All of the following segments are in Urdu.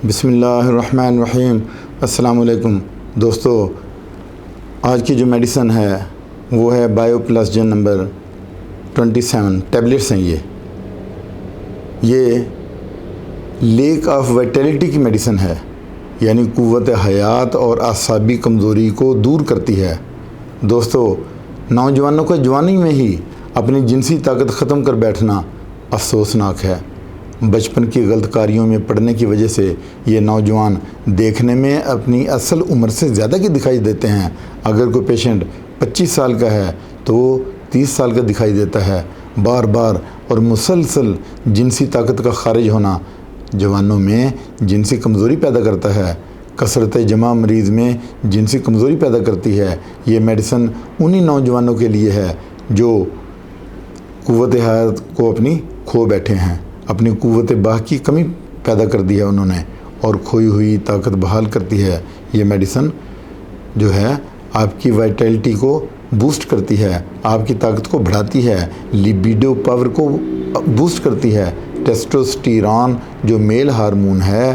بسم اللہ الرحمن الرحیم۔ السلام علیکم دوستو، آج کی جو میڈیسن ہے وہ ہے بایو پلس جن نمبر 27 ٹیبلٹس ہیں۔ یہ لیک آف وائٹیلٹی کی میڈیسن ہے، یعنی قوت حیات اور اعصابی کمزوری کو دور کرتی ہے۔ دوستو، نوجوانوں کا جوانی میں ہی اپنی جنسی طاقت ختم کر بیٹھنا افسوسناک ہے۔ بچپن کی غلط کاریوں میں پڑنے کی وجہ سے یہ نوجوان دیکھنے میں اپنی اصل عمر سے زیادہ کی دکھائی دیتے ہیں۔ اگر کوئی پیشنٹ 25 سال کا ہے تو وہ 30 سال کا دکھائی دیتا ہے۔ بار بار اور مسلسل جنسی طاقت کا خارج ہونا جوانوں میں جنسی کمزوری پیدا کرتا ہے۔ کثرت جمع مریض میں جنسی کمزوری پیدا کرتی ہے۔ یہ میڈیسن انہی نوجوانوں کے لیے ہے جو قوت حیات کو اپنی کھو بیٹھے ہیں، اپنی قوت باہ کی کمی پیدا کر دی ہے انہوں نے، اور کھوئی ہوئی طاقت بحال کرتی ہے۔ یہ میڈیسن جو ہے آپ کی وائٹیلٹی کو بوسٹ کرتی ہے، آپ کی طاقت کو بڑھاتی ہے، لیبیڈو پاور کو بوسٹ کرتی ہے۔ ٹیسٹوسٹیرون جو میل ہارمون ہے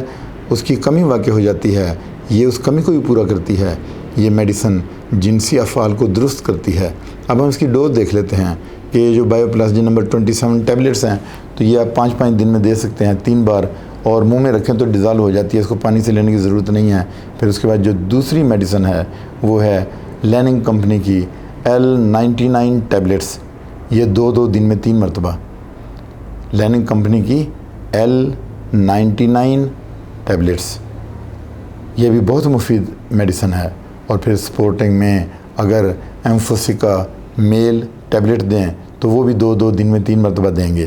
اس کی کمی واقع ہو جاتی ہے، یہ اس کمی کو بھی پورا کرتی ہے۔ یہ میڈیسن جنسی افعال کو درست کرتی ہے۔ اب ہم اس کی ڈوز دیکھ لیتے ہیں کہ یہ جو بایو پلس جن نمبر 27 ٹیبلٹس ہیں تو یہ آپ 5 دن میں دے سکتے ہیں 3 بار، اور منہ میں رکھیں تو ڈیزالو ہو جاتی ہے، اس کو پانی سے لینے کی ضرورت نہیں ہے۔ پھر اس کے بعد جو دوسری میڈیسن ہے وہ ہے لیننگ کمپنی کی L99 ٹیبلٹس، یہ 2 دن میں 3 مرتبہ۔ لیننگ کمپنی کی L99 ٹیبلٹس یہ بھی بہت مفید میڈیسن ہے۔ اور پھر سپورٹنگ میں اگر ایمفوسیکا میل ٹیبلٹ دیں تو وہ بھی 2 دن میں 3 مرتبہ دیں گے۔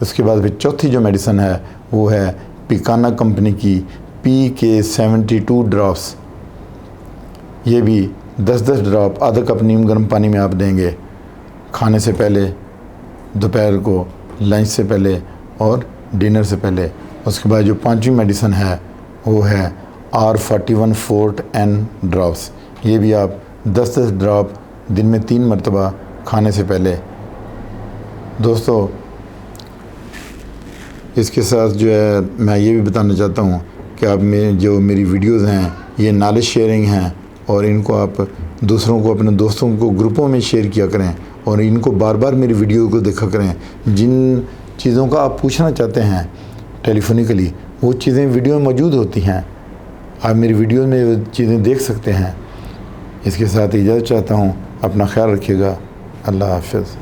اس کے بعد پھر چوتھی جو میڈیسن ہے وہ ہے پیکانا کمپنی کی PK72 ڈراپس، یہ بھی 10 ڈراپ آدھا کپ نیم گرم پانی میں آپ دیں گے، کھانے سے پہلے، دوپہر کو، لنچ سے پہلے اور ڈنر سے پہلے۔ اس کے بعد جو 5ویں میڈیسن ہے وہ ہے R41 فورٹ N ڈراپس، یہ بھی آپ 10 ڈراپ دن میں 3 مرتبہ کھانے سے پہلے۔ دوستو، اس کے ساتھ جو ہے میں یہ بھی بتانا چاہتا ہوں کہ آپ میں جو میری ویڈیوز ہیں یہ نالج شیئرنگ ہیں، اور ان کو آپ دوسروں کو، اپنے دوستوں کو گروپوں میں شیئر کیا کریں، اور ان کو بار بار میری ویڈیو کو دیکھا کریں۔ جن چیزوں کا آپ پوچھنا چاہتے ہیں ٹیلی فونیکلی وہ چیزیں ویڈیو میں موجود ہوتی ہیں، آپ میری ویڈیو میں وہ چیزیں دیکھ سکتے ہیں۔ اس کے ساتھ اجازت چاہتا ہوں، اپنا خیال رکھیے گا۔ اللہ حافظ۔